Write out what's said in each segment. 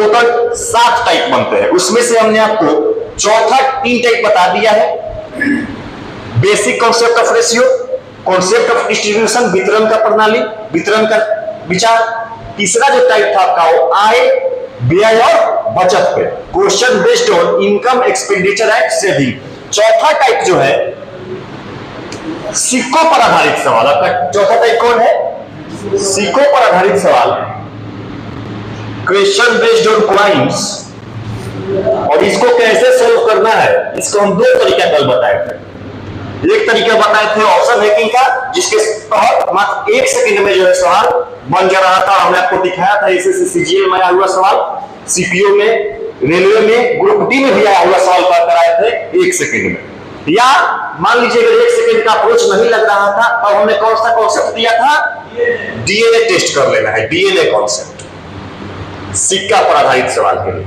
Total 7 type बनते हैं। उसमें से हमने आपको चौथा 3 टाइप बता दिया है। Basic concept of ratio, concept of distribution, वितरण का प्रणाली, वितरण का विचार। तीसरा जो टाइप था आपका वो आय, व्यय और बचत पे, question based on income, expenditure and saving. चौथा टाइप जो है सिक्कों पर आधारित सवाल। आपका चौथा टाइप कौन है? सिक्कों पर आधारित सवाल, क्वेश्चन बेस्ड ऑन कॉइन्स। और इसको कैसे सोल्व करना है, इसको हम 2 तरीका कल बताए थे। एक तरीका बताए थे ऑप्शन हैकिंग का, जिसके तहत मात्र 1 सेकंड में जो है सवाल बन जा रहा था। हमने आपको दिखाया था एसएससी सीजीएल में आया हुआ सवाल, सीपीओ में, रेलवे में, ग्रुप डी में भी आया हुआ सवाल कराए थे 1 सेकंड में। या मान लीजिए अगर 1 सेकंड का अप्रोच नहीं लग रहा था, तब हमने कौन सा कॉन्सेप्ट दिया था? डीएनए टेस्ट कर लेना है, डीएनए कॉन्सेप्ट, सिक्का पर आधारित सवाल के लिए।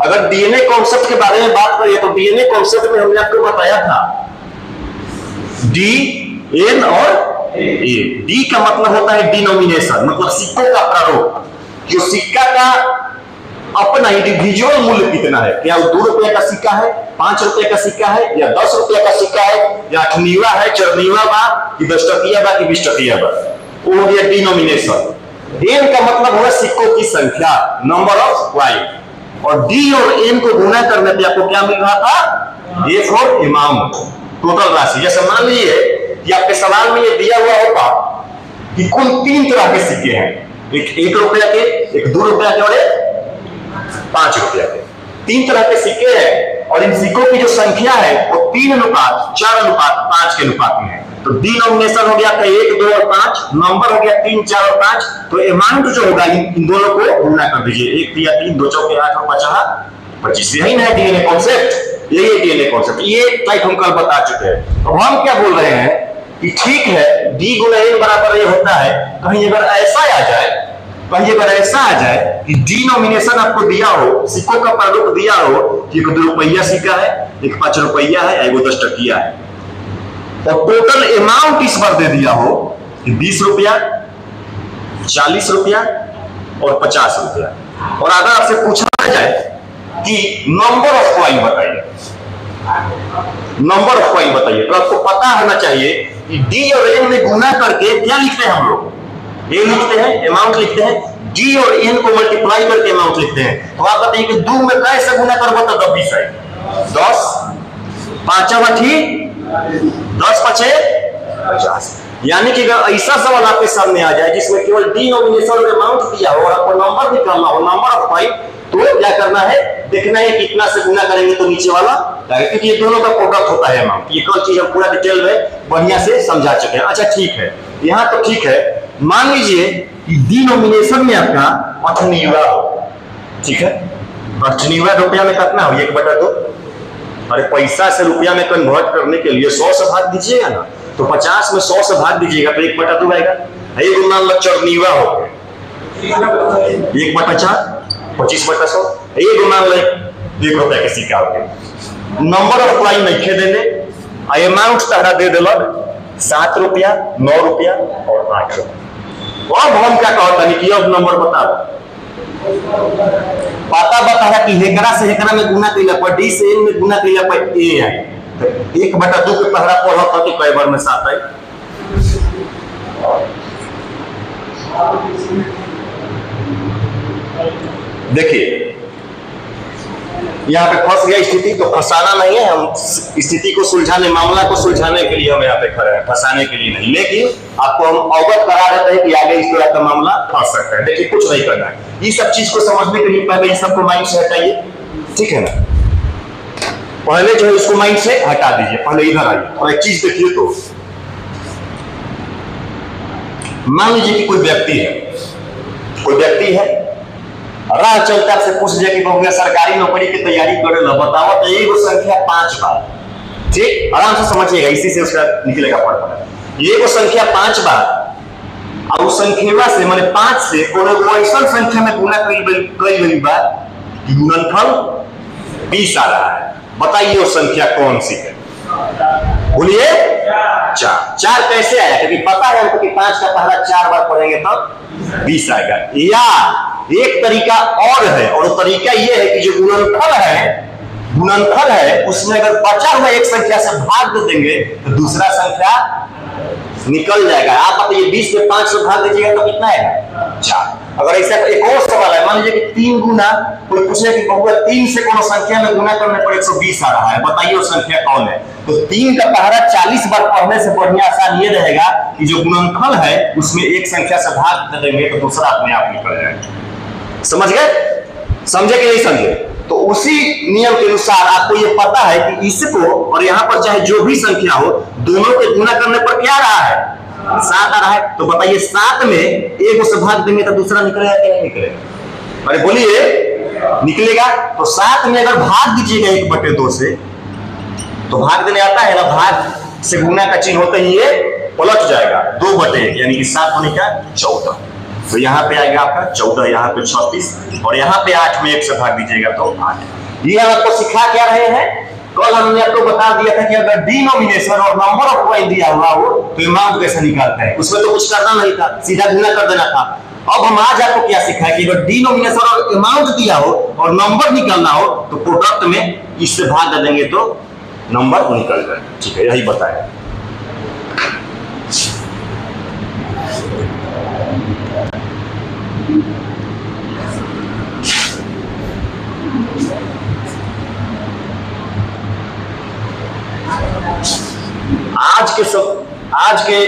अगर डीएनए कॉन्सेप्ट के बारे में बात करिए तो डीएनए कॉन्सेप्ट में हमने आपको बताया था डी, एन और ए। डी का मतलब होता है डिनोमिनेशन, मतलब सिक्कों का प्रारूप। जो सिक्का का अपना इंडिविजुअल मूल्य कितना है, क्या वो 2 रुपए का सिक्का है, 5 रुपए का सिक्का है, या 10 रुपए का सिक्का है, या 8वीं है, 4वीं बा, कि 10 टकिया बा, कि 20 टकिया बा, वो हो गया डिनोमिनेशन। एन का मतलब होगा सिक्कों की संख्या, नंबर ऑफ कॉइन। और डी और एन को गुणा करने पे आपको क्या मिल रहा था? ए फॉर अमाउंट, टोटल राशि। जैसे मान लीजिए कि आपके सवाल में ये दिया हुआ होगा कि कुल 3 तरह के सिक्के हैं, एक 1 रुपया के, एक 2 रुपया के और एक 5 रुपया के। 3 तरह के सिक्के हैं और इन सिक्कों की जो संख्या है वो 3:4:5 के अनुपात में है। तो डिनोमिनेशन हो गया 1, 2 और 5, नंबर हो गया 3, 4 और 5। तो अमाउंट जो होगा इन दोनों को गुणा कर दीजिए, 1 3 3, 2 4 8 और 5 25। यही ना है डीएनए कॉन्सेप्ट, यही है डीएनए कॉन्सेप्ट। ये टाइप हम कल बता चुके हैं। अब हम क्या बोल रहे हैं कि ठीक है डी गुना एन बराबर ये होता है। कहीं अगर ऐसा आ जाए, कहीं अगर ऐसा आ जाए कि डिनोमिनेशन आपको दिया हो, सिक्कों का प्रारूप दिया हो कि 2 रुपया सिक्का है, एक 5 रुपया है, एक 10 टकिया है, और टोटल अमाउंट इस बार दे दिया हो कि 20 रुपया, 40 रुपया और 50 रुपया। और अगर आपसे पूछा जाए कि नंबर ऑफ कॉइन बताइए, नंबर ऑफ कॉइन बताइए, तो आपको पता होना चाहिए कि डी और एन में गुना करके क्या लिखते हैं हम लोग? ए लिखते हैं, अमाउंट लिखते हैं, डी और एन को मल्टीप्लाई करके अमाउंट लिखते हैं। तो आप बताइए कि 2 में कैसे गुना करबो तो 20 है, 10 5 8 10 5 50। यानी कि अगर ऐसा सवाल आपके सामने आ जाए जिसमें केवल डिनोमिनेशन और अमाउंट दिया हो और आपको नंबर निकालना हो, नंबर ऑफ कॉइन, तो क्या करना है? देखना है कितना से गुना करेंगे तो नीचे वाला, क्योंकि ये दोनों का प्रोडक्ट होता है अमाउंट। ये कल चीज हम पूरा डिटेल में बढ़िया से समझा चुके हैं। अच्छा ठीक है, यहां तो ठीक है। मान लीजिए कि डिनोमिनेशन में आपका 8वीं हो, ठीक है, 8वीं रुपया में कितना हो? 1/2। अरे पैसा से रुपया में कन्वर्ट करने के लिए 100 से भाग दीजिएगा ना, तो 50 में 100 से भाग दीजिएगा तो 1/2 आएगा। ये मान लो 4वीं हो, 1/4 25/100। ये मान लो 1 रुपया के सिक्का हो गया। नंबर ऑफ कॉइन नहीं देने, अमाउंट तहरा दे दिलक 7 रुपया, 9 रुपया और 8 रुपया। अब हम क्या कहता है कि अब नंबर बता पता बता कि हेकरा से हेकरा में गुना कैला पर, डी से एन में गुना कैला पर ए है। तो 1/2 के पहला पढ़त हो कि कई बार में 7 आई। देखिए यहाँ पे फंस गया स्थिति, तो फंसाना नहीं है, हम स्थिति को सुलझाने, मामला को सुलझाने के लिए हम यहाँ पे खड़े हैं, फंसाने के लिए नहीं। लेकिन आपको हम अवगत करा देते हैं कि आगे इस तरह का मामला फंस सकता है। देखिए कुछ नहीं करना है, ये सब चीज को समझने के लिए पहले इस सबको माइंड से हटाइए, ठीक है ना। पहले जो है इसको माइंड से हटा दीजिए, पहले इधर आइए और एक चीज देखिए। तो मान लीजिए कि कोई व्यक्ति है, राह चलते आपसे पूछ जाए कि बहु सरकारी नौकरी की तैयारी करे ला, बताओ तो एक संख्या 5 बार, ठीक, आराम से समझिएगा, इसी से उसका निकलेगा पढ़। ये वो संख्या 5 बार और उस संख्या से माने 5 से कोनो ऐसा संख्या में गुना कई गई बार कि गुणनफल 20 आ रहा है। बताइए वो संख्या कौन सी है? बोलिए 4 कैसे आया? क्योंकि पता है हमको कि 5 का पहला 4 बार पढ़ेंगे तब 20 आएगा। या एक तरीका और है, और तरीका यह है कि जो गुणनफल है उसमें अगर बचा हुआ एक संख्या से भाग दे देंगे तो दूसरा संख्या निकल जाएगा। आप बताइए 20 में 5 से भाग दीजिएगा तो कितना है 4। अगर ऐसा एक और सवाल है, मान लीजिए कि 3 गुना, कोई पूछे कि बहुआ 3 से कोनो संख्या में गुना करने पर 120 आ रहा है, बताइए वो संख्या कौन है। तो 3 का पहाड़ा 40 बार पढ़ने से बढ़िया आसान ये रहेगा कि जो गुणनफल है उसमें एक संख्या से भाग दे देंगे तो दूसरा अपने आप निकल जाएगा। समझ गए? समझे कि नहीं समझे? तो उसी नियम के अनुसार आपको ये पता है कि इसको और यहाँ पर चाहे जो भी संख्या हो, दोनों के गुना करने पर क्या रहा है 7 आ रहा है। तो बताइए 7 में एक से भाग देंगे तो दूसरा निकलेगा क्या नहीं निकलेगा? अरे बोलिए, निकलेगा। तो 7 में अगर भाग दीजिएगा 1/2 से तो भाग देने आता है ना, भाग से गुना का चिन्ह होते ही ये पलट जाएगा 2/1, यानी कि 7 होने का 14। तो यहाँ पे आएगा आपका 14, यहाँ पे 36 और यहाँ पे 8 में 1 से भाग दीजिएगा तो 8। ये आपको सिखा क्या रहे हैं? कल हमने आपको बता दिया था कि अगर डिनोमिनेशन और नंबर ऑफ कॉइन दिया हुआ हो तो अमाउंट कैसे निकालते हैं, उसमें तो कुछ करना नहीं था, सीधा गुना कर देना था। अब हम आज आपको क्या सिखाया कि अगर डिनोमिनेशन और अमाउंट दिया हो और नंबर निकालना हो तो प्रोडक्ट में इससे भाग दे देंगे तो नंबर निकल जाएगा। ठीक है, यही बताया। आज के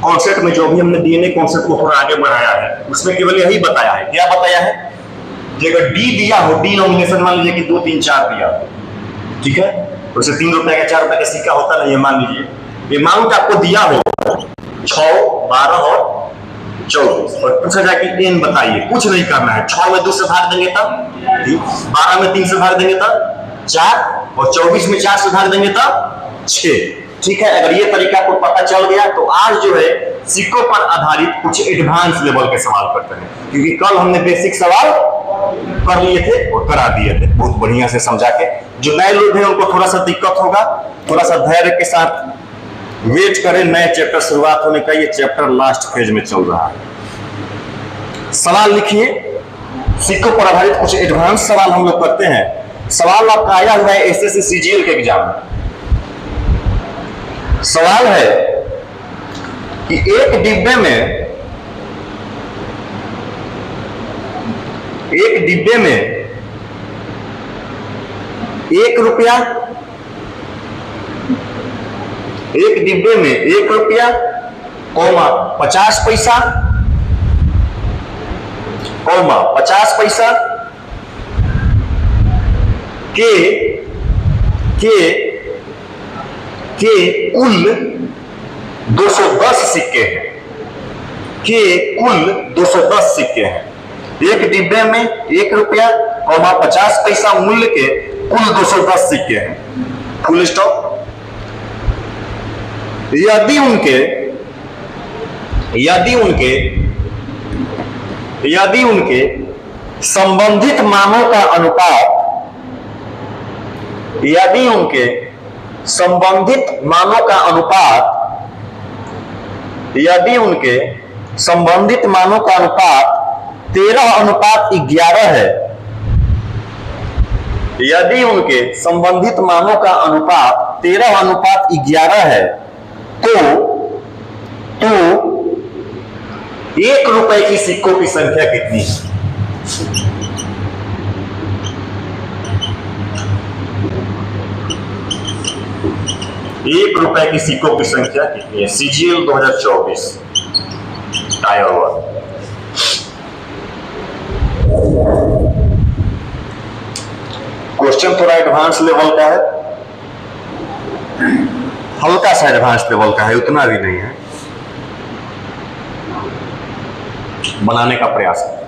कॉन्सेप्ट में जो भी हमने डीएनए कॉन्सेप्ट को थोड़ा आगे बढ़ाया है उसमें केवल यही बताया है। क्या बताया है कि अगर डी दिया हो, डिनोमिनेशन मान लीजिए कि 2, 3, 4 दिया हो, ठीक है, तो उसे 3 रुपए का 4 रुपए का सिक्का होता नहीं है, मान लीजिए अमाउंट आपको दिया हो 6, 12 और 24 और पूछा जाए कि एन बताइए, कुछ नहीं करना है। 6 में 2 से भाग देंगे तब 12 में 3 से भाग देंगे तब 4 और 24 में 4 से भाग देंगे तब 6। ठीक है, अगर ये तरीका आपको पता चल गया तो आज जो है सिक्कों पर आधारित कुछ एडवांस लेवल के सवाल करते हैं, क्योंकि कल हमने बेसिक सवाल कर लिए थे और करा दिए थे बहुत बढ़िया से समझा के। जो नए लोग हैं उनको थोड़ा सा दिक्कत होगा, थोड़ा सा धैर्य के साथ वेट करें, नए चैप्टर शुरुआत होने का, ये चैप्टर लास्ट फेज में चल रहा है। सवाल लिखिए, सिक्कों पर आधारित कुछ एडवांस सवाल हम लोग करते हैं। सवाल आपका आया हुआ है एसएससी सीजीएल के एग्जाम में। सवाल है कि एक डिब्बे में 1 रुपया, एक डिब्बे में 1 रुपया, 50 पैसा, 50 पैसा के कुल 210 सिक्के हैं, के कुल 210 सिक्के हैं। एक डिब्बे में 1 रुपया, 50 पैसा मूल्य के कुल 210 सिक्के हैं। Full stop. यदि उनके संबंधित मानों का अनुपात, यदि उनके संबंधित मानों का अनुपात 13:11 है, यदि उनके संबंधित मानों का अनुपात 13:11 है तो 1 रुपए की सिक्कों की संख्या कितनी है? एक रुपए की सिक्कों की संख्या कितनी है? CGL 2024 tyre 1। क्वेश्चन थोड़ा एडवांस लेवल का है, हल्का सा एडवांस लेवल का है, उतना भी नहीं है। बनाने का प्रयास है।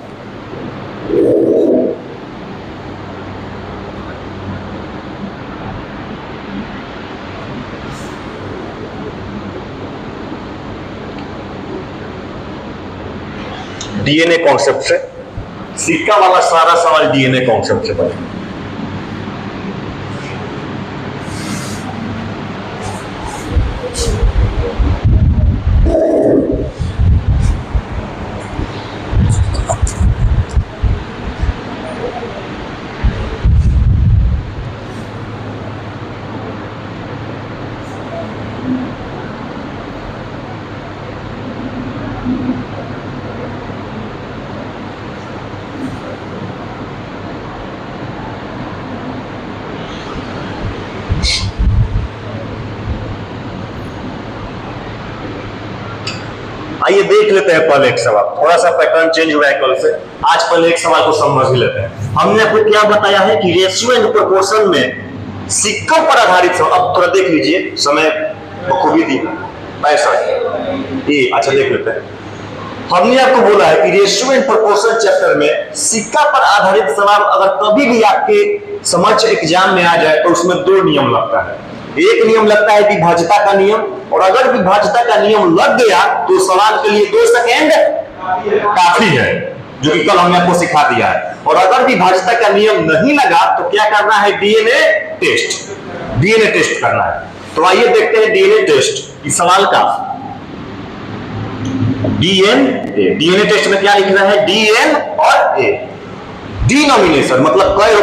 डीएनए कॉन्सेप्ट से, सिक्का वाला सारा सवाल डीएनए कॉन्सेप्ट से बने। आइए देख लेते हैं पहले एक सवाल, थोड़ा सा पैटर्न चेंज हुआ है कल से। आज पहले एक सवाल को समझ ही लेते हैं। हमने आपको क्या बताया है कि रेशियो एंड प्रोपोर्शन में सिक्कों पर आधारित, अब थोड़ा देख लीजिए, समय बखूबी दी 65 ये। अच्छा देख लेते हैं। हमने आपको बोला है कि रेशियो एंड प्रोपोर्शन चैप्टर में सिक्का पर आधारित सवाल अगर कभी भी आपके समक्ष एग्जाम में आ जाए तो उसमें दो नियम लगता है। एक नियम लगता है विभाज्यता का नियम, और अगर विभाज्यता का नियम लग गया तो सवाल के लिए 2 सेकेंड काफी है, जो कि कल हमने आपको सिखा दिया है। और अगर विभाज्यता का नियम नहीं लगा तो क्या करना है, डीएनए टेस्ट करना है। तो आइए देखते हैं डीएनए टेस्ट इस सवाल का। डीएनए टेस्ट में क्या लिखना है, डीएन और ए। डिनोमिनेशन मतलब कई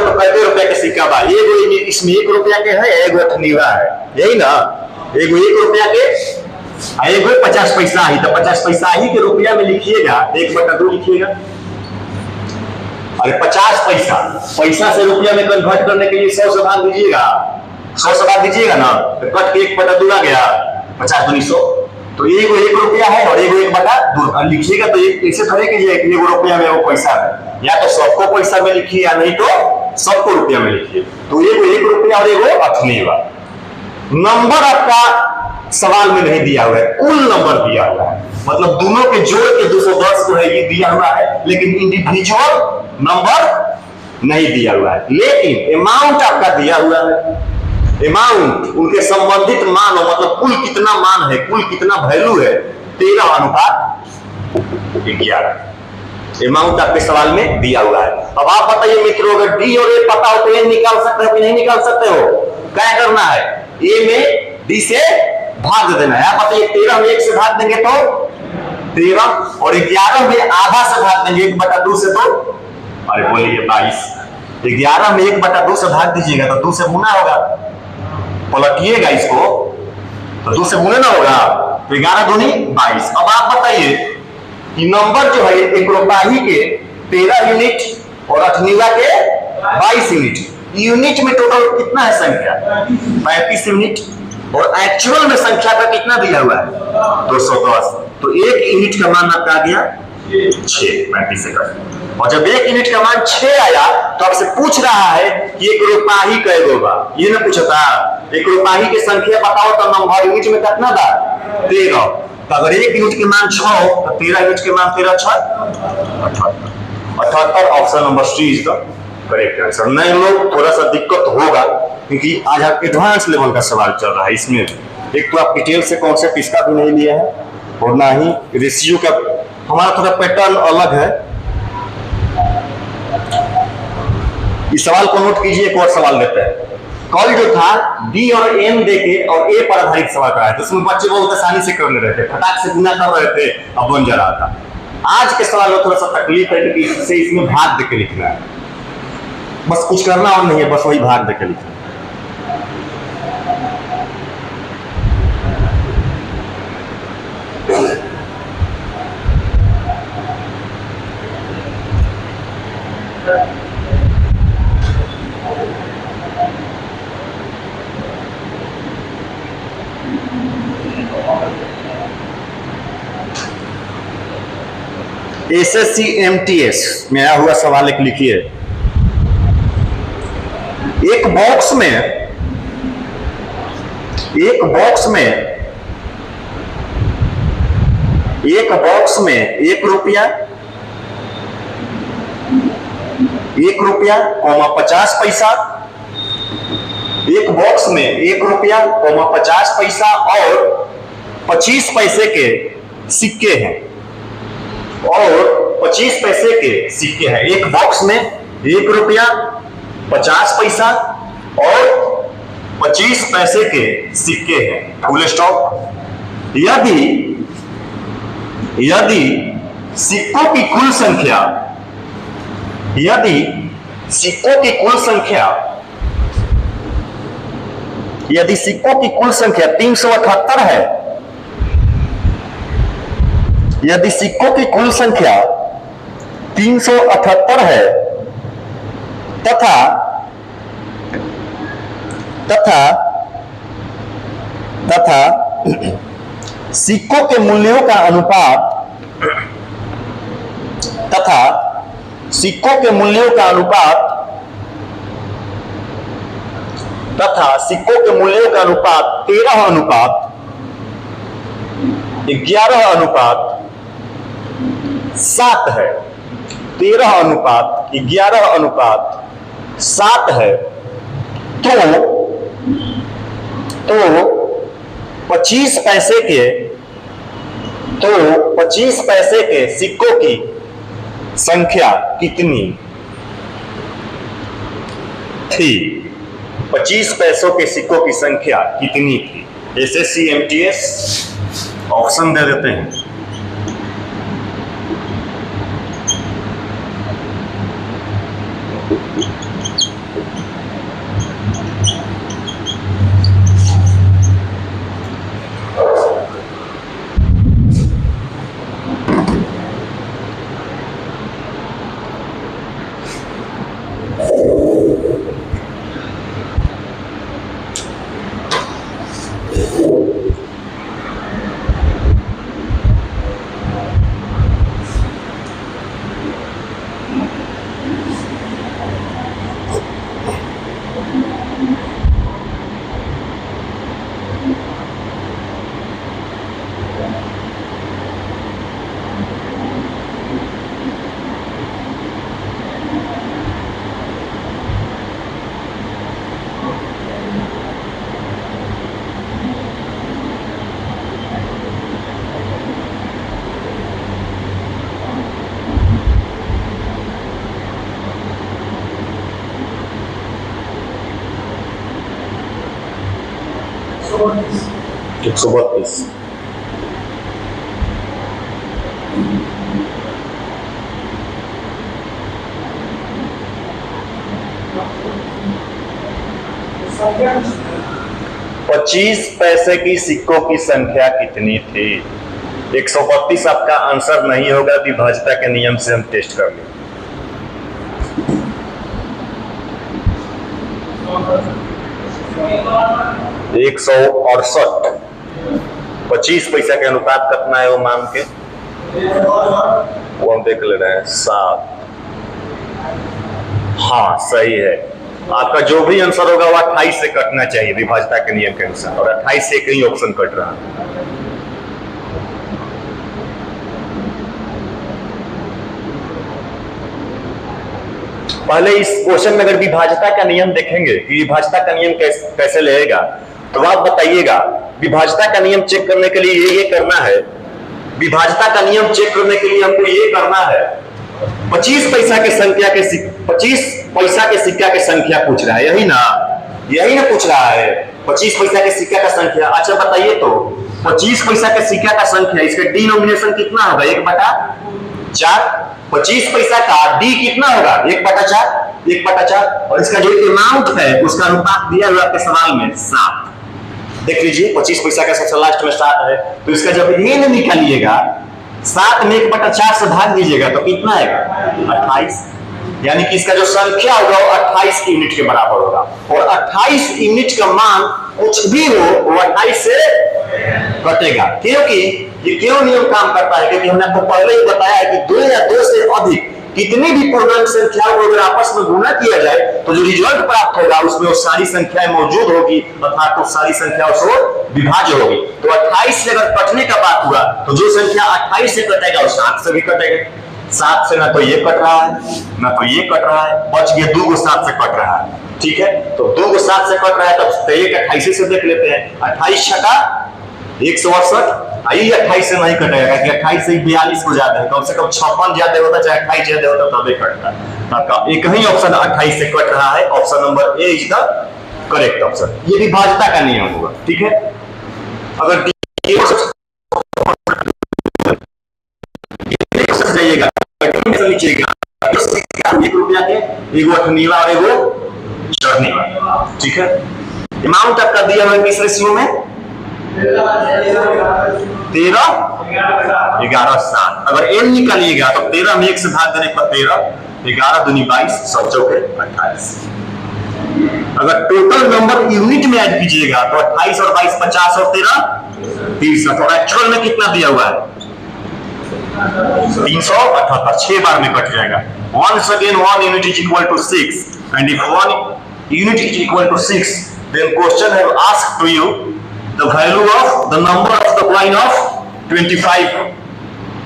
रुपया के सिक्का बा, एगो इसमें 1 रुपया के है, एगो अठनीवा है, यही ना। एगो 1 रुपया के, एगो 50 पैसा ही, तो 50 पैसा ही के रुपया में लिखिएगा 1/2 लिखिएगा। अरे 50 पैसा से रुपया में कन्वर्ट करने के लिए 100 से भाग दीजिएगा, 100 से भाग दीजिएगा ना, तो कट के 1/2 आ गया, 50 दूनी 100। तो एगो 1 रुपया है और एगो 1/2 लिखिएगा। तो ऐसे थोड़े कीजिए कि 1 रुपया में वो पैसा है, या तो सबको पैसा में लिखिए या नहीं तो सबको रुपया में लिखिए। तो एगो 1 रुपया और एगो अठनीवा। नंबर आपका सवाल में नहीं दिया हुआ है, कुल नंबर दिया हुआ है, मतलब दोनों के जोड़ के 210 जो है ये दिया हुआ है, लेकिन इंडिविजुअल नंबर नहीं दिया हुआ है। लेकिन अमाउंट आपका दिया हुआ है, अमाउंट उनके संबंधित मान, मतलब कुल कितना मान है, कुल कितना वैल्यू है, 13:11 अमाउंट आपके सवाल में दिया हुआ है। अब आप बताइए मित्रों, अगर डी और ए पता हो तो ए निकाल सकते हो कि नहीं निकाल सकते हो? क्या करना है, ए में डी से भाग देना है। आप बताइए 13 में 1 से भाग देंगे तो 13, और 11 में आधा से भाग देंगे 1/2 से तो, अरे बोलिए 22। 11 में 1/2 से भाग दीजिएगा तो 2 से गुना होगा, पलटिएगा इसको तो 2 से गुना ना होगा, तो 11 दूनी 22। अब आप बताइए कि नंबर जो है 1 रुपया के 13 यूनिट और अठनीवा के 22 यूनिट, यूनिट में टोटल कितना है संख्या, 35 यूनिट, और एक्चुअल में संख्या का कितना दिया हुआ है, 210। तो 1 यूनिट का मान आपका आ गया 6, 35 सेकंड। और जब 1 यूनिट का मान 6 आया तो आपसे पूछ रहा है कि 1 रुपया कई गो बा, ये ना पूछता 1 रुपया की संख्या बताओ तो नंबर यूनिट में कितना बा, 13। तो अगर 1 यूनिट के मान 6 हो तो 13 यूनिट के मान 13 6 78। Option number C is the correct answer. नए लोग थोड़ा सा दिक्कत होगा क्योंकि आज आप एडवांस लेवल का सवाल चल रहा है। इसमें एक तो आप डिटेल से कॉन्सेप्ट इसका भी नहीं लिया है, और ना ही रेशियो का, हमारा थोड़ा पैटर्न अलग है। इस सवाल को नोट कीजिए, एक और सवाल लेते हैं। कल जो था डी और एम देके और ए पर आधारित सवाल कराया, तो उसमें बच्चे बहुत आसानी से करने रहे थे, फटाक से गुना कर रहे थे, अब बन जा रहा था। आज के सवाल में थोड़ा सा तकलीफ है कि इससे इसमें भाग देके लिखना है, बस कुछ करना और नहीं है, बस वही भाग देके लिखना। एसएससी एमटीएस में आया हुआ सवाल एक लिखिए। एक बॉक्स में 1 रुपया, 50 पैसा, एक बॉक्स में 1 रुपया, 50 पैसा और 25 पैसे के सिक्के हैं, और 25 पैसे के सिक्के हैं। एक बॉक्स में 1 रुपया, 50 पैसा और 25 पैसे के सिक्के हैं, फुल स्टॉप। यदि सिक्कों की कुल संख्या, यदि 378 है, यदि सिक्कों की कुल संख्या 378 है तथा तथा सिक्कों के मूल्यों का अनुपात तथा सिक्कों के मूल्यों का अनुपात तथा सिक्कों के मूल्यों का अनुपात 13 अनुपात 11 अनुपात 7 है। 13 अनुपात 11 अनुपात 7 है। तो 25 पैसे के सिक्कों की संख्या कितनी थी? 25 पैसों के सिक्कों की संख्या कितनी थी? एसएससी एमटीएस ऑप्शन दे देते हैं। एक सौ 32। पच्चीस पैसे की सिक्कों की संख्या कितनी थी? 132 आपका आंसर नहीं होगा। विभाज्यता के नियम से हम टेस्ट कर लेंगे। 168। 25 पैसा के अनुपात कितना है वो मान के वो हम देख ले रहे हैं। 7। हाँ सही है। आपका जो भी आंसर होगा वो 28 से कटना चाहिए विभाज्यता के नियम के अनुसार, और 28 से कहीं ऑप्शन कट रहा है। पहले इस क्वेश्चन में अगर विभाज्यता का नियम देखेंगे कि विभाज्यता का नियम कैसे लेगा, तो आप बताइएगा। विभाज्यता का नियम चेक करने के लिए ये करना है। विभाज्यता का नियम चेक करने के लिए हमको ये करना है। 25 पैसा के संख्या के 25 पैसा के सिक्का की संख्या पूछ रहा है, यही ना पूछ रहा है। 25 पैसा के सिक्का का संख्या। अच्छा बताइए तो 25 पैसा के सिक्का का संख्या, इसका डिनोमिनेशन कितना होगा? 1/4। 25 पैसा का डी कितना होगा? 1/4। 1/4। और इसका जो अमाउंट है उसका अनुपात दिया हुआ आपके सवाल में 7। देख लीजिए 25 पैसा का सबसे लास्ट में 7 है, तो इसका जब एन निकालिएगा 7 में 1/4 से भाग दीजिएगा तो कितना आएगा? 28। यानी कि इसका जो संख्या होगा वो 28 यूनिट के बराबर होगा। और 28 यूनिट का मान कुछ भी हो वो 28 से कटेगा। क्योंकि ये क्यों नियम काम करता है? क्योंकि हमने आपको पहले ही बताया है कि 2 या 2 से अधिक कितनी भी पूर्णांक संख्याओं को अगर आपस में गुणा किया जाए तो जो रिजल्ट प्राप्त होगा उसमें वो सारी संख्याएं मौजूद होगी, अर्थात तो सारी संख्याओं से विभाज्य होगी। तो 28 से अगर कटने का बात हुआ तो जो संख्या 28 से कटेगा वो 7 से भी कटेगा। 7 से ना तो ये कट रहा है ना तो ये कट रहा है, बच गया 2 को 7 से कट रहा है। ठीक है, तो 2 को 7 से कट रहा है, तब 28 से देख लेते हैं। 28 छठा 168। आई 28 से नहीं कटेगा कि 28 से 42 को ज्यादा है, कम से कम 56 ज्यादा होता चाहे 28 ज्यादा होता तब कटता है। आपका एक ही ऑप्शन 28 से कट रहा है। Option number A is the correct option. ये विभाज्यता का नियम होगा। ठीक है, अगर जाइएगा लीजिएगा 1 रुपया के, एगो अठनीला और एगो चढ़नीला। ठीक है, अमाउंट आपका दिया हुआ किस रेशियो में? 13 11 7। अगर एन निकालिएगा तो 13 में 1 से भाग देने पर 13, 11 दूनी 22, 7 चौके 28। अगर टोटल नंबर यूनिट में ऐड कीजिएगा तो 28 और 22 50 और 13 63, और एक्चुअल में कितना दिया हुआ है 378, 6 बार में कट जाएगा। Once again 1 unit is equal to 6, and if 1 unit is equal to 6, then question have asked to you the value of the number of the coin of 25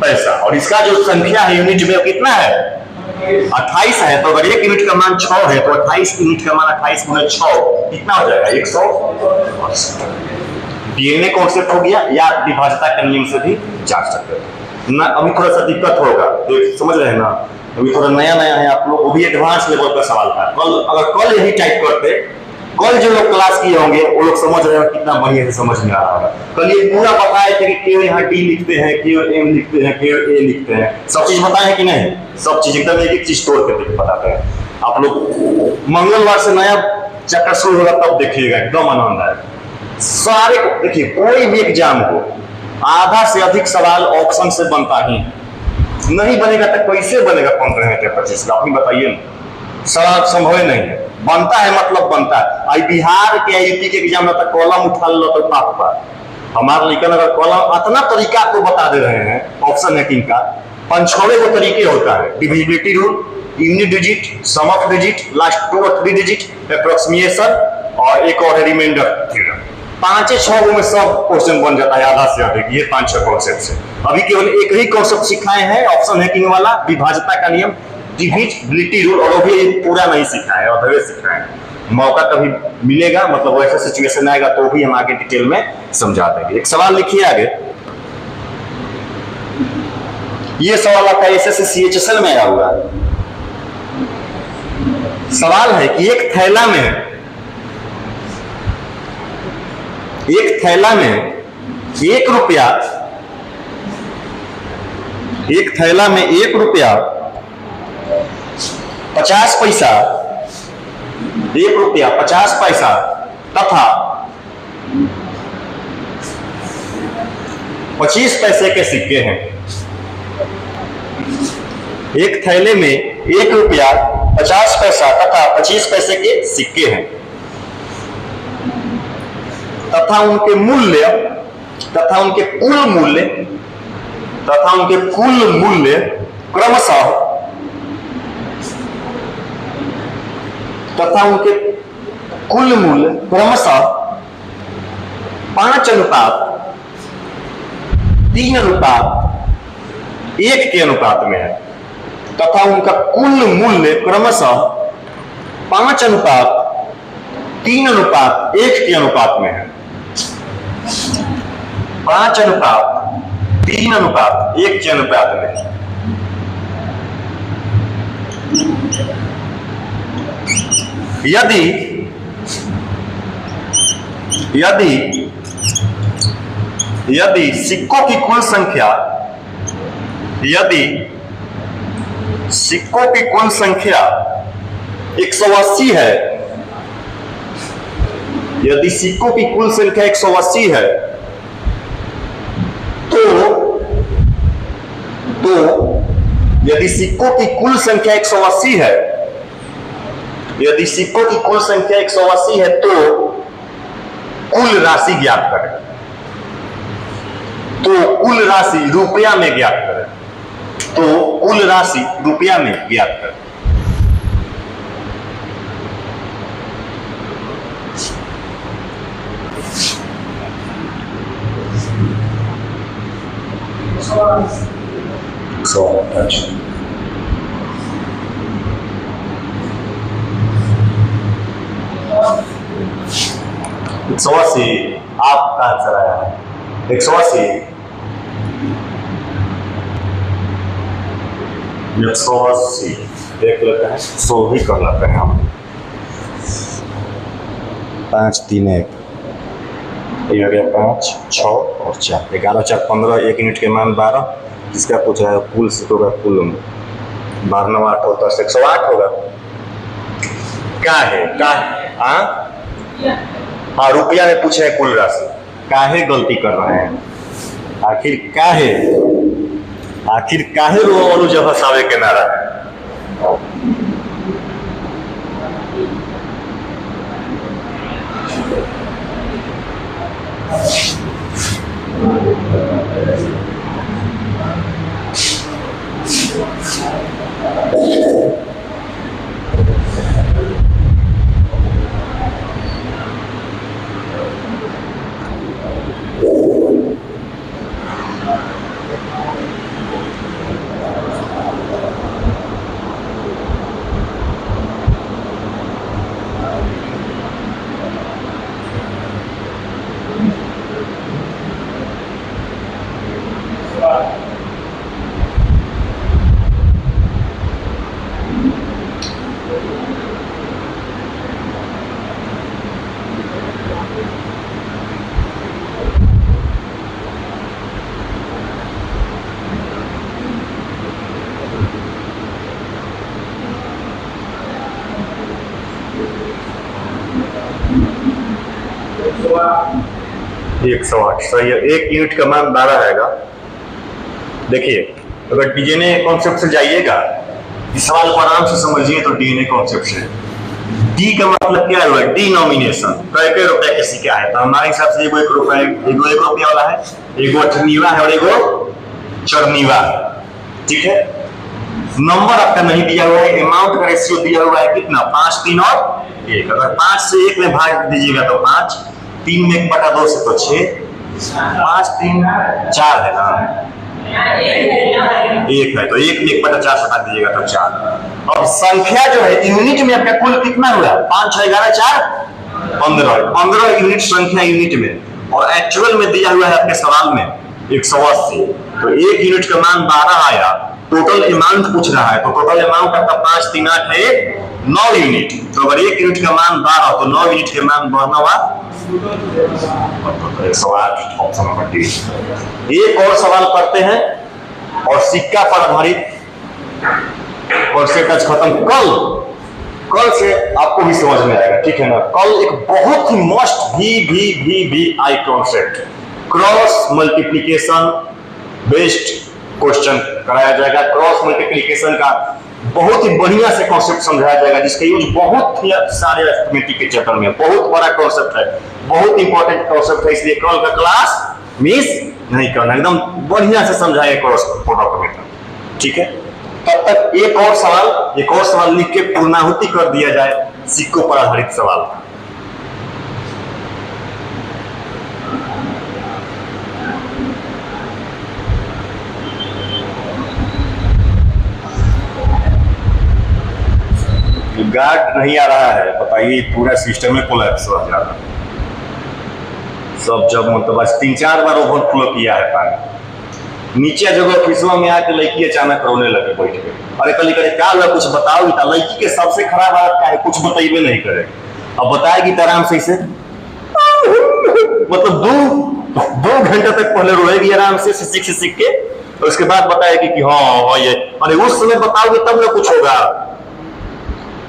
पैसा, और इसका जो संख्या है यूनिट में कितना है 28 है। तो अगर 1 यूनिट का मान 6 है तो 28 यूनिट का मान 28 गुना 6 कितना हो जाएगा 100। डीएनए कॉन्सेप्ट हो गया, या विभाज्यता के नियम से भी जांच सकते हैं ना। अभी थोड़ा सा दिक्कत होगा तो समझ रहे हैं ना, अभी थोड़ा नया नया है आप लोग, वो भी एडवांस लेवल का सवाल था। कल यही टाइप करते, कल जो लोग क्लास किए होंगे वो लोग समझ रहे हैं कितना बढ़िया से समझ में आ रहा होगा। कल ये पूरा बताए थे कि क्यों यहाँ डी लिखते हैं, क्यों एम लिखते हैं, क्यों ए लिखते हैं, सब चीज बताए कि नहीं, सब चीज एकदम एक एक चीज तोड़ के बताते हैं। आप लोग मंगलवार से नया चैप्टर शुरू होगा तब देखिएगा, एकदम आनंद आएगा। सारे देखिए, कोई भी एग्जाम को आधा से अधिक सवाल ऑप्शन से बनता ही नहीं बनेगा तो कैसे बनेगा 15 घंटे 25 का, अपनी बताइए ना, सवाल संभव नहीं है। बनता है मतलब बनता है। आई बिहार के यूपी के एग्जाम में तो कॉलम उठा लो तो पाप, हमारे लेकिन अगर कॉलम इतना तरीका आपको बता दे रहे हैं ऑप्शन हैकिंग का, 5-6 वो तरीके होता है, divisibility rule, unit digit, sum of digit, last 2 और 3 डिजिट, अप्रोक्सीमेशन, और एक और रिमाइंडर थ्योरम। 5-6 में सब क्वेश्चन बन जाता है आधा से अधिक, ये 5-6 कॉन्सेप्ट से। अभी केवल एक ही कॉन्सेप्ट सिखाए हैं ऑप्शन हैकिंग वाला, विभाज्यता का नियम, डिविजिबिलिटी रूल, और वो भी पूरा नहीं सिखाए, अधूरे सिखाए। मौका कभी मिलेगा, मतलब वैसा सिचुएशन आएगा तो भी हम आगे डिटेल में समझा देंगे। एक सवाल लिखिए आगे, ये सवाल आपका एसएससी सीएचएसएल में आया हुआ है। सवाल है कि एक थैला में 1 रुपया, एक थैला में 1 रुपया 50 पैसा, 1 रुपया 50 पैसा तथा 25 पैसे के सिक्के हैं। एक थैले में 1 रुपया 50 पैसा तथा 25 पैसे के सिक्के हैं तथा उनके कुल मूल्य क्रमशः 5:3:1 के अनुपात में है, तथा उनका कुल मूल्य क्रमशः 5:3:1 के अनुपात में है। 5:3:1 के अनुपात में। यदि सिक्कों की कुल संख्या 180 है, यदि सिक्कों की कुल संख्या 180 है तो यदि सिक्कों की कुल संख्या 180 है, यदि सिक्कों की कुल संख्या 180 है तो कुल राशि ज्ञात करें, तो कुल राशि रुपया में ज्ञात करें, तो कुल राशि रुपया में ज्ञात करें। आपका आंसर आया है 180। 180 देख लेते हैं, सोल्व ही कर लेते हैं हम। 5-3-1 ये हो गया 5, 6 और 4, 11, 4, 15, 1 यूनिट के मान 12, जिसका पूछ रहा है कुल होगा, कुल 12, 9, 8 होता है 108 होगा। क्या है हाँ रुपया में पूछे है कुल राशि, काहे गलती कर रहे हैं, आखिर काहे रो जब हसावे के नारा है। 108 सही है। 1 यूनिट का मान 12 आएगा। देखिए अगर डीएनए कॉन्सेप्ट से जाइएगा, इस सवाल को आराम से समझिए तो डीएनए कॉन्सेप्ट से डी का मतलब क्या हुआ? डिनोमिनेशन। कई रुपए के सिक्का है तो हमारे हिसाब से एगो 1 रुपया, एगो 1 रुपया वाला है, एगो अठनीवा है और एगो चरनीवा। ठीक है, नंबर आपका नहीं दिया हुआ है, अमाउंट का रेशियो दिया हुआ है कितना? 5, 3 और 1। अगर 5 से 1 में भाग दीजिएगा तो 5, 3 में 1/2 से तो 6, 5, 3, 4 है ना, 1 है तो 1 में 1/4 से भाग दीजिएगा तो 4। अब संख्या जो है यूनिट में आपका कुल कितना हुआ? 5, 6, 11, 4, 15 यूनिट संख्या यूनिट में, और एक्चुअल में दिया हुआ है आपके सवाल में 180। तो 1 यूनिट का मान 12 आया। टोटल अमाउंट पूछ रहा है तो टोटल अमाउंट आपका 5, 3, 8 है 9 यूनिट। तो अगर 1 यूनिट का मान 12 तो 9 यूनिट के मान 12 हुआ 108 ऑप्शन नंबर डी। एक और सवाल करते हैं और सिक्का पर आधारित और सेटच खत्म। कल से आपको भी समझ में आएगा, ठीक है ना। कल एक बहुत ही मस्ट भी आई concept cross multiplication based question कराया जाएगा। क्रॉस मल्टीप्लिकेशन का बहुत ही बढ़िया से कॉन्सेप्ट समझाया जाएगा, जिसका यूज बहुत ही सारे अरिथमेटिक के चैप्टर में, बहुत बड़ा कॉन्सेप्ट है, बहुत इंपॉर्टेंट कॉन्सेप्ट है, इसलिए कल का क्लास मिस नहीं करना, एकदम बढ़िया से समझाएगा क्रॉस प्रोडक्ट मेथड। ठीक है, तब तक एक और सवाल लिख के पूर्णाहुति कर दिया जाए सिक्कों पर आधारित सवाल। गार्ड नहीं आ रहा है, बताइए पूरा सिस्टम में कोलैप्स हो जा रहा है। सब जब मतलब 3-4 बार ओवरफ्लो किया है पानी। नीचे जगह ऑफिसवा में आके लड़की अचानक रोने लगे बैठ के, अरे कल करे क्या हुआ कुछ बताओ। लड़की के सबसे खराब हालत क्या है? कुछ बताइए नहीं करे। अब बताएगी तो आराम से इसे मतलब 2 घंटे तक पहले रोएगी आराम से सीख के, और उसके बाद बताएगी कि हाँ ये, अरे उस समय बताओगे तब ना कुछ होगा।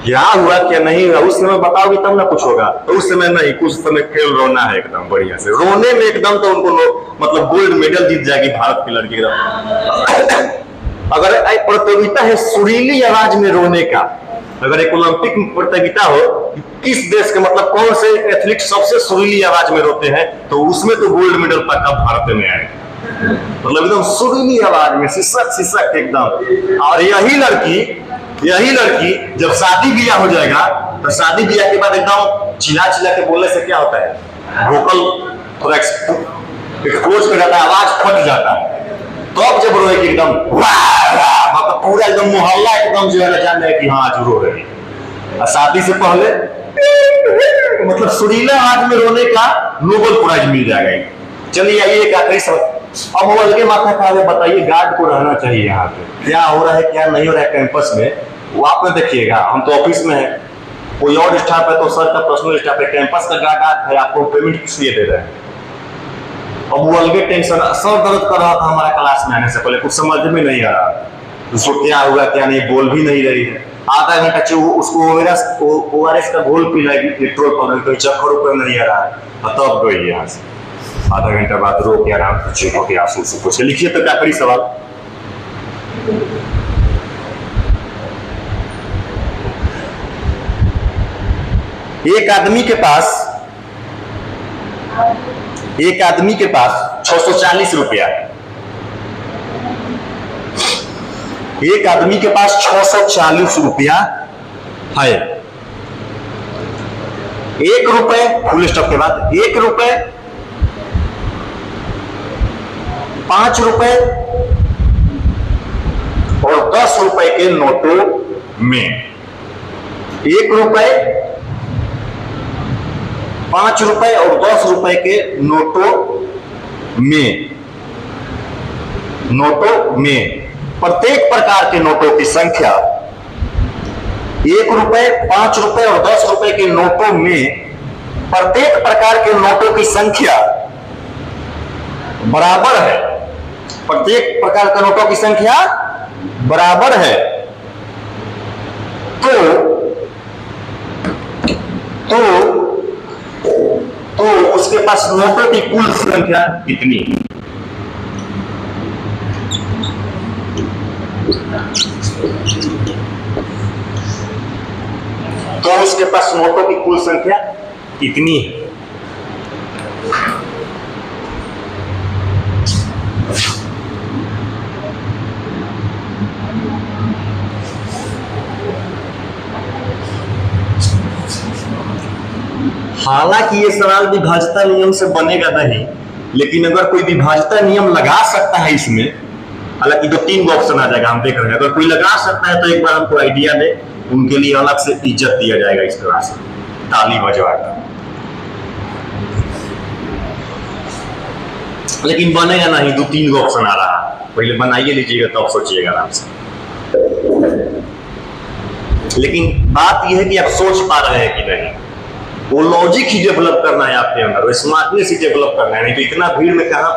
क्या हुआ क्या नहीं हुआ उस समय बताओगे तब ना कुछ होगा। तो उस समय नहीं, कुछ समय खेल रोना है एकदम बढ़िया से, रोने में एकदम तो उनको मतलब गोल्ड मेडल जीत जाएगी भारत की लड़की एकदम। अगर प्रतियोगिता है सुरीली आवाज में रोने का, अगर एक ओलंपिक प्रतियोगिता हो किस देश के मतलब कौन से एथलीट सबसे सुरीली आवाज में रोते हैं, तो उसमें तो गोल्ड मेडल पक्का भारत में आएगा। मतलब एकदम सुरीली आवाज में सिसक एकदम। और यही लड़की जब शादी ब्याह हो जाएगा तो शादी ब्याह के बाद एकदम चिल्ला के बोलने से क्या होता है, वोकल थोड़ा एक्सपोज कर जाता है, आवाज फट जाता है। तो अब जब रोएगी एकदम मतलब पूरा एकदम मोहल्ला एकदम जो है जान जाए कि हाँ आज रो रही है। शादी से पहले मतलब सुरीला आवाज में रोने का नोबेल प्राइज मिल जाएगा। चलिए आइए एक आखिरी सवाल। अब वो अलगे माथा खा रहे, बताइए गार्ड को रहना चाहिए यहाँ पे, क्या हो रहा है क्या नहीं हो रहा है कैंपस में, वो आप में देखिएगा। हम तो ऑफिस में है, कोई और स्टाफ है तो सर का पर्सनल स्टाफ है, कैंपस का गार्ड है, आपको पेमेंट किस लिए दे रहे हैं। अब वो अलगे टेंशन, सर दर्द कर रहा था हमारा क्लास में आने से पहले, कुछ समझ में नहीं आ रहा, उसको क्या हुआ क्या नहीं, बोल भी नहीं रही है। आधा घंटा उसको ORS का घोल पिलाएगी, पेट्रोल पंप कोई चक्कर ऊपर नहीं आ रहा है, तब गई यहाँ से। आधा घंटा बाद रो के आराम से चेक होके आंसू से पूछ लिखिए तो क्या करी सवाल। एक आदमी के पास 640 रुपया, एक आदमी के पास 640 रुपया है। 1 रुपए फुल स्टॉप के बाद 1 रुपए, 5 रुपए और 10 रुपए के नोटों में, 1 रुपए, 5 रुपए और 10 रुपए के नोटों में प्रत्येक प्रकार के नोटों की संख्या 1 रुपए, 5 रुपए और 10 रुपए के नोटों में प्रत्येक प्रकार के नोटों की संख्या बराबर है। प्रत्येक प्रकार के नोटों की संख्या बराबर है तो तो उसके पास नोटों की कुल संख्या कितनी? तो उसके पास नोटों की कुल संख्या कितनी है? हालांकि ये सवाल विभाज्यता नियम से बनेगा नहीं, लेकिन अगर कोई विभाज्यता नियम लगा सकता है इसमें, हालांकि तो 3 ऑप्शन आ जाएगा, हम देख रहे हैं, अगर कोई लगा सकता है तो एक बार हमको आइडिया दे, उनके लिए अलग से इज्जत दिया जाएगा इस तरह से, ताली बजवाकर। लेकिन बनेगा नहीं, 2-3 ऑप्शन आ रहा है, पहले बनाइए लीजिएगा तब सोचिएगा आराम से। लेकिन बात यह है कि आप सोच पा रहे हैं कि नहीं, वो लॉजिक ही डेवलप करना है आपके अंदर, वो स्मार्टनेस ही डेवलप करना है, नहीं तो इतना भीड़ में कहाँ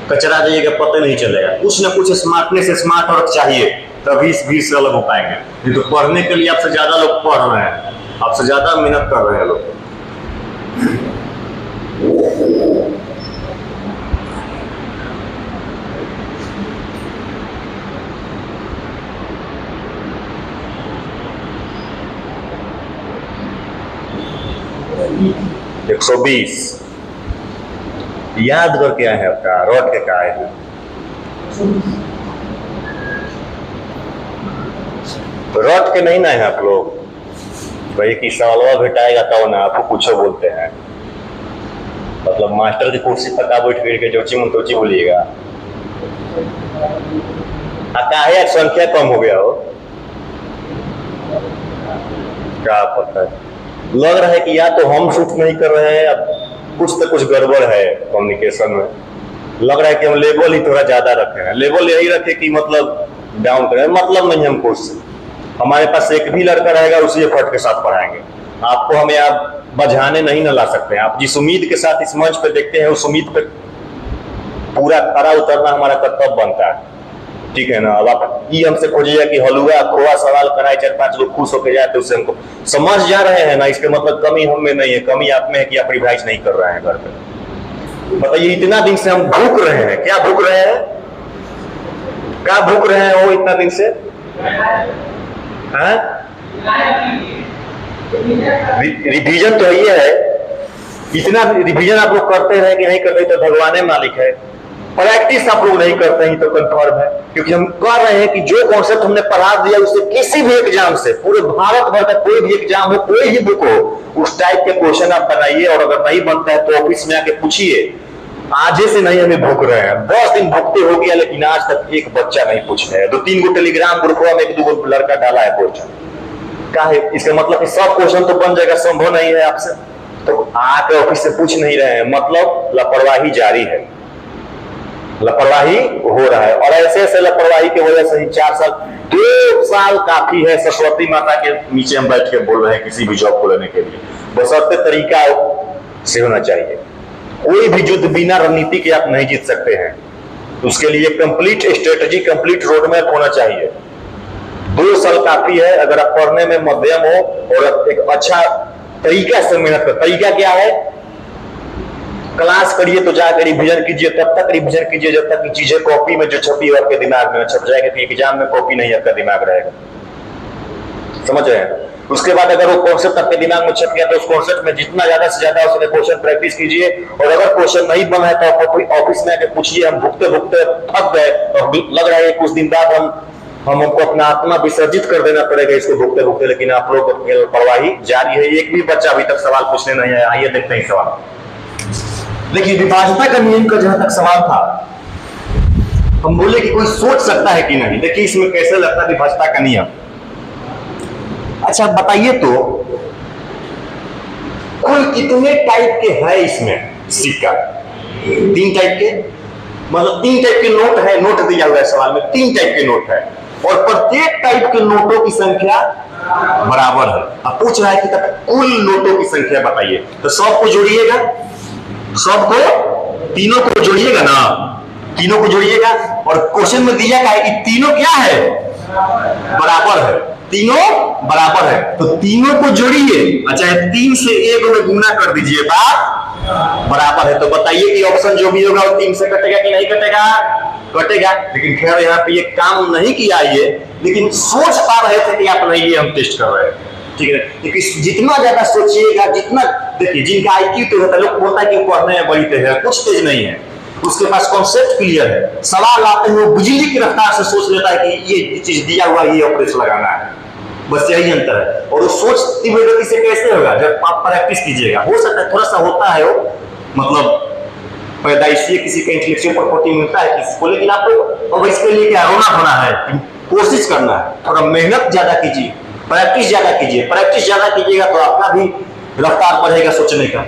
कचरा जाइएगा पता नहीं चलेगा। कुछ ना कुछ स्मार्टनेस, स्मार्ट वर्क चाहिए, तभी इस भीड़ से अलग हो पाएंगे। नहीं तो पढ़ने के लिए आपसे ज्यादा लोग पढ़ रहे हैं, आपसे ज्यादा मेहनत कर रहे हैं लोग। एक 120 याद कर क्या है आपका, रट के क्या है? रट के नहीं ना है आप लोग भाई, कि सवाल भेटाएगा तो ना आपको कुछ बोलते हैं, मतलब मास्टर की कुर्सी पर का बैठ के जोची मुंतोची बोलिएगा। काहे संख्या कम हो गया हो, क्या पता है, लग रहा है कि या तो हम शूट नहीं कर रहे हैं, अब कुछ तो कुछ गड़बड़ है कम्युनिकेशन में। लग रहा है कि हम लेवल ही थोड़ा ज्यादा रखे हैं, लेवल यही रखे कि मतलब डाउन करें, मतलब नहीं हमको उससे। हमारे पास एक भी लड़का रहेगा उसी एफर्ट के साथ पढ़ाएंगे। आपको हमें आप बझाने नहीं न ला सकते हैं। आप जिस उम्मीद के साथ इस मंच पे देखते हैं उस उम्मीद पे पूरा खरा उतरना हमारा कर्तव्य बनता है, ठीक है ना। अब आप ये हमसे खोजिएगा कि हलुआ खोआ सवाल कराए 4-5 लोग खुश होकर जाते, उससे हमको समझ जा रहे हैं ना, इसके मतलब कमी हम में नहीं है, कमी आप में है कि आप रिवाइज नहीं कर रहे हैं घर पे। बताइए, इतना दिन से हम भूख रहे हैं, क्या भूख रहे हैं, क्या भूख रहे हैं वो इतना दिन से? रिवीजन तो ये है, इतना रिवीजन आप लोग करते रहे कि नहीं करते तो भगवान मालिक है। प्रैक्टिस आप लोग नहीं करते हैं तो कंफर्म है, क्योंकि हम कह रहे हैं कि जो कॉन्सेप्ट हमने पढ़ा दिया उसे किसी भी एग्जाम से, पूरे भारत भर का कोई भी एग्जाम हो, कोई भी बुक हो, उस टाइप के क्वेश्चन आप बनाइए, और अगर नहीं बनता है तो ऑफिस में आके पूछिए। आज से नहीं हमें भूख रहे हैं, 10 दिन भूखते हो गया, लेकिन आज तक एक बच्चा नहीं पूछ रहे हैं। 2-3 गो टेलीग्राम ग्रुपवा में 1-2 लड़का डाला है क्वेश्चन, क्या है इसका मतलब कि सब क्वेश्चन तो बन जाएगा, संभव नहीं है आपसे, तो आके ऑफिस से पूछ नहीं रहे हैं, मतलब लापरवाही जारी है, लापरवाही हो रहा है। और ऐसे ऐसे लापरवाही की वजह से ही 4 साल 2 साल काफी है। सरस्वती माता के नीचे हम बैठ के बोल रहे हैं किसी भी जॉब को लेने के लिए, बशर्ते तरीका से होना चाहिए। कोई भी युद्ध बिना रणनीति के आप नहीं जीत सकते हैं, उसके लिए complete strategy, complete road map होना चाहिए। 2 साल काफी है अगर आप पढ़ने में मध्यम हो और एक अच्छा तरीका से मेहनत कर। तरीका क्या है? क्लास करिए तो जाकर रिवीजन कीजिए, तब तक रिवीजन कीजिए जब तक कि चीजें कॉपी में जो छपी है आपके दिमाग में छप जाएगी, क्योंकि एग्जाम में कॉपी नहीं आपका दिमाग रहेगा, समझ रहे हैं। उसके बाद अगर वो कॉन्सेप्ट आपके दिमाग में छप गया तो उस कॉन्सेप्ट में जितना ज्यादा से ज्यादा उसमें क्वेश्चन प्रैक्टिस कीजिए, और अगर क्वेश्चन नहीं बना है तो आप ऑफिस में आके पूछिए। हम भुगते भुगते थक गए और लग रहा है कुछ दिन बाद हमको अपना आत्मा विसर्जित कर देना पड़ेगा इसको भुगते भुगते, लेकिन आप लोग लापरवाही जारी है। एक भी बच्चा अभी तक सवाल पूछने नहीं आया। आइए देखते हैं सवाल। देखिए, विभाज्यता का नियम का जहां तक सवाल था, हम बोले कि कोई सोच सकता है कि नहीं। देखिए इसमें कैसे लगता है विभाज्यता का नियम। अच्छा बताइए तो कुल कितने टाइप के है इसमें सिक्का? 3 टाइप के, मतलब 3 टाइप के नोट है। नोट दिया हुआ है सवाल में, 3 टाइप के नोट है, और प्रत्येक टाइप के नोटों की संख्या बराबर है। अब पूछ रहा है कि कुल नोटों की संख्या बताइए, तो सबको जोड़िएगा, सबको, तीनों को जोड़िएगा ना, तीनों को जोड़िएगा। और क्वेश्चन में दिया है कि तीनों क्या है? बराबर है, तीनों बराबर है, तो तीनों को जोड़िए। अच्छा 3 से 1 में गुना कर दीजिए, बात बराबर है। तो बताइए कि ऑप्शन जो भी होगा वो 3 से कटेगा कि नहीं कटेगा? कटेगा। लेकिन खैर यहाँ पे ये काम नहीं किया ये, लेकिन सोच पा रहे थे कि आप नहीं, ये हम टेस्ट कर रहे हैं, ठीक है। क्योंकि जितना ज्यादा सोचिएगा, जितना देखिए, जिनका IQ तेज होता है, लोग बोलता है कि पढ़ने में बड़ी तेज है, कुछ तेज नहीं है, उसके पास कॉन्सेप्ट क्लियर है। सवाल आते हैं वो बिजली की रफ्तार से सोच लेता है कि ये चीज दिया हुआ, ये ऑपरेशन लगाना है, बस यही अंतर है। और वो सोच तीव्र गति से कैसे होगा? जब आप प्रैक्टिस कीजिएगा। हो सकता है थोड़ा सा होता है वो, मतलब पैदाइशी किसी का इंटेलेक्चुअल प्रॉपर्टी मिलता है किसी को, लेकिन आपको अब इसके लिए क्या रोना धोना है, कोशिश करना है, थोड़ा मेहनत ज्यादा कीजिए, प्रैक्टिस ज्यादा कीजिए। प्रैक्टिस ज्यादा कीजिएगा तो आपका भी रफ्तार बढ़ेगा सोचने का।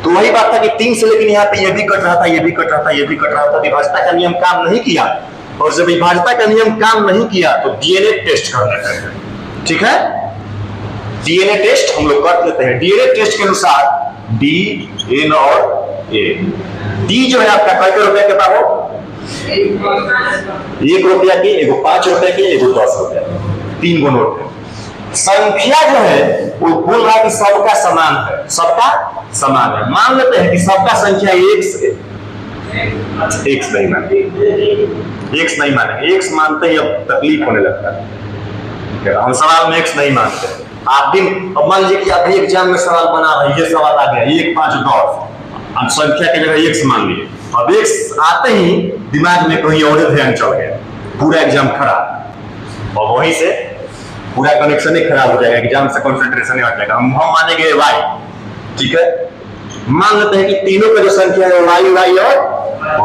तो वही बात था कि 3 से, लेकिन यहाँ पे ये भी कट रहा था, ये भी कट रहा था, ये भी कट रहा था। विभाजता का नियम काम नहीं किया, और जब विभाजता का नियम काम नहीं किया तो डीएनए टेस्ट कर लेते हैं, ठीक है। डीएनए टेस्ट हम लोग कर लेते हैं। डीएनए टेस्ट के अनुसार डी, एन और ए। डी जो है आपका कितने रुपए के पास हो? 1 रुपया की, एगो 5 रुपए की, एगो 10 रुपया, 3 गो नोट है। संख्या जो है वो बोल रहा है कि सबका समान है, सबका समान है। मान लेते हैं कि सबका संख्या x नहीं मानेंगे, x नहीं मानेंगे। x मानते ही अब तकलीफ होने लगता है, हम सवाल में x नहीं मानते। आप भी अब मान लीजिए कि आप भी एग्जाम में सवाल बना रहे हैं, ये सवाल आ गया 1, 5, 10, अब संख्या की जगह x मान लिए। अब x आते ही दिमाग में कहीं और ध्यान चल गया, पूरा एग्जाम खराब, और वहीं से पूरा कनेक्शन ही खराब हो जाएगा, एग्जाम से कंसंट्रेशन हट जाएगा। हम मानेंगे y, ठीक है। मान लेते हैं कि तीनों का जो संख्या है y और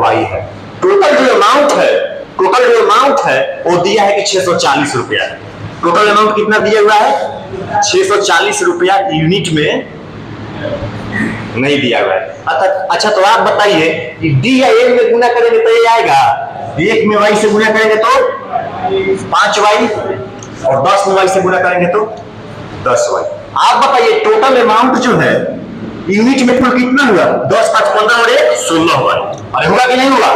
y है। टोटल जो अमाउंट है वो दिया है कि 640 रुपया। टोटल अमाउंट कितना दिया हुआ है? 640 रुपया। यूनिट में नहीं दिया हुआ है। अच्छा तो आप बताइए कि डी या एन में गुना करेंगे तो ये आएगा, 1 में y से गुना करेंगे तो 5y, और 10 में y से गुना करेंगे तो 10y। आप बताइए टोटल अमाउंट जो है यूनिट में कुल कितना हुआ? 10, 5, 15 और 1, 16 हुआ। अरे हुआ कि नहीं हुआ?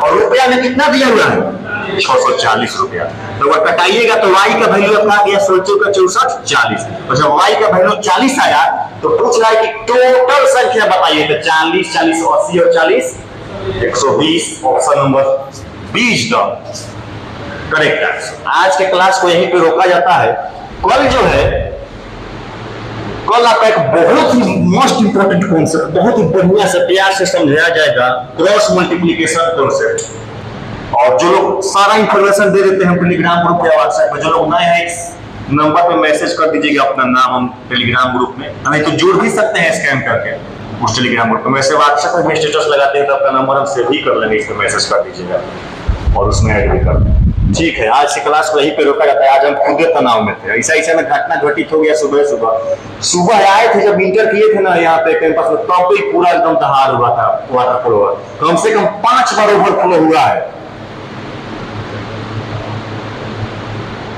और रुपया में कितना दिया हुआ है? 640 रुपया। तो अगर कटाइएगा तो y का वैल्यू अपना आ गया 16 का 64, 40। और जब y का वैल्यू 40 आया तो पूछ रहा है कि टोटल संख्या बताइए। तो 40, 40, 80 और 40, 120। Option number 20 correct answer. आज के क्लास को यहीं पे रोका जाता है। कल जो है, कल आपका एक बहुत ही मोस्ट इंपोर्टेंट कॉन्सेप्ट बहुत ही बढ़िया से प्यार से समझाया जाएगा, क्रॉस मल्टीप्लिकेशन कॉन्सेप्ट। और जो लोग सारा इंफॉर्मेशन दे देते हैं टेलीग्राम ग्रुप या व्हाट्सएप पे, जो लोग नए हैं इस नंबर पे मैसेज कर दीजिएगा अपना नाम, हम टेलीग्राम ग्रुप में हमें तो जुड़ भी सकते हैं स्कैन करके उस टेलीग्राम ग्रुप में। वैसे व्हाट्सएप में स्टेटस लगाते हैं तो अपना नंबर हम सेव ही कर लेंगे, इस पे मैसेज कर दीजिएगा और उसमें ऐड भी कर दें। ठीक है, आज की क्लास को यहीं पे रोका जाता है। आज हम खुद तनाव में थे, ऐसा में घटना घटित हो गया। सुबह आए थे जब इंटर किए थे ना यहाँ पे कैंपस में, तब भी पूरा एकदम दहाड़ हुआ था, वाटरफॉल हुआ। कम से कम 5 बार ओवरफ्लो हुआ है,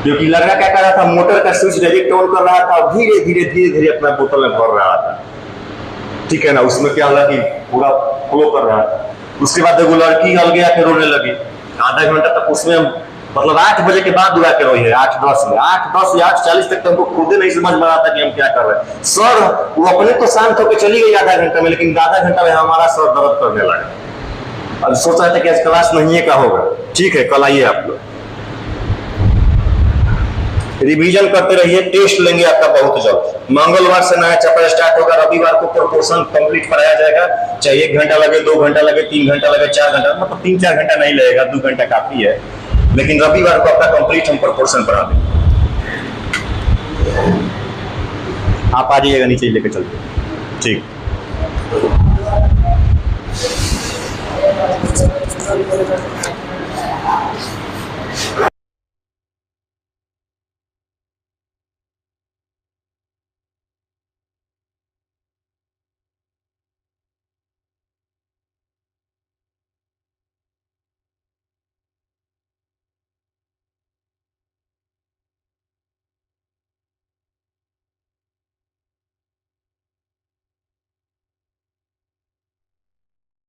क्योंकि लड़का क्या कर रहा था, मोटर का स्विच डायरेक्ट ऑन कर रहा था, धीरे धीरे अपना बोतल में भर रहा था। ठीक है ना, उसमें क्या हुआ कि पूरा फ्लो कर रहा था। उसके बाद वो लड़की अलग आके रोने लगी। आधा घंटा तक उसमें मतलब 8 बजे के बाद दुआ के रोई है, 8:10 में, 8:10 या 8:40 तक तो हमको खुद नहीं समझ में आता कि हम क्या कर रहे हैं। सर वो अपने तो शांत होकर चली गई आधा घंटा में, लेकिन आधा घंटा में हमारा सर दर्द करने लगा। अब सोच रहे थे कि आज क्लास नहीं का होगा। ठीक है, कल आइए आप लोग, रिवीजन करते रहिए। टेस्ट लेंगे आपका बहुत जल्द। मंगलवार से नया चैप्टर स्टार्ट होगा। रविवार को प्रोपोर्शन कंप्लीट कराया जाएगा, चाहे 1 घंटा लगे, 2 घंटा लगे, 3 घंटा लगे, 4 घंटा, मतलब 3-4 घंटा नहीं लगेगा, 2 घंटा काफी है। लेकिन रविवार को आपका कंप्लीट हम प्रोपोर्शन पढ़ा देंगे। आप आ जाइएगा, नीचे लेके चलते। ठीक।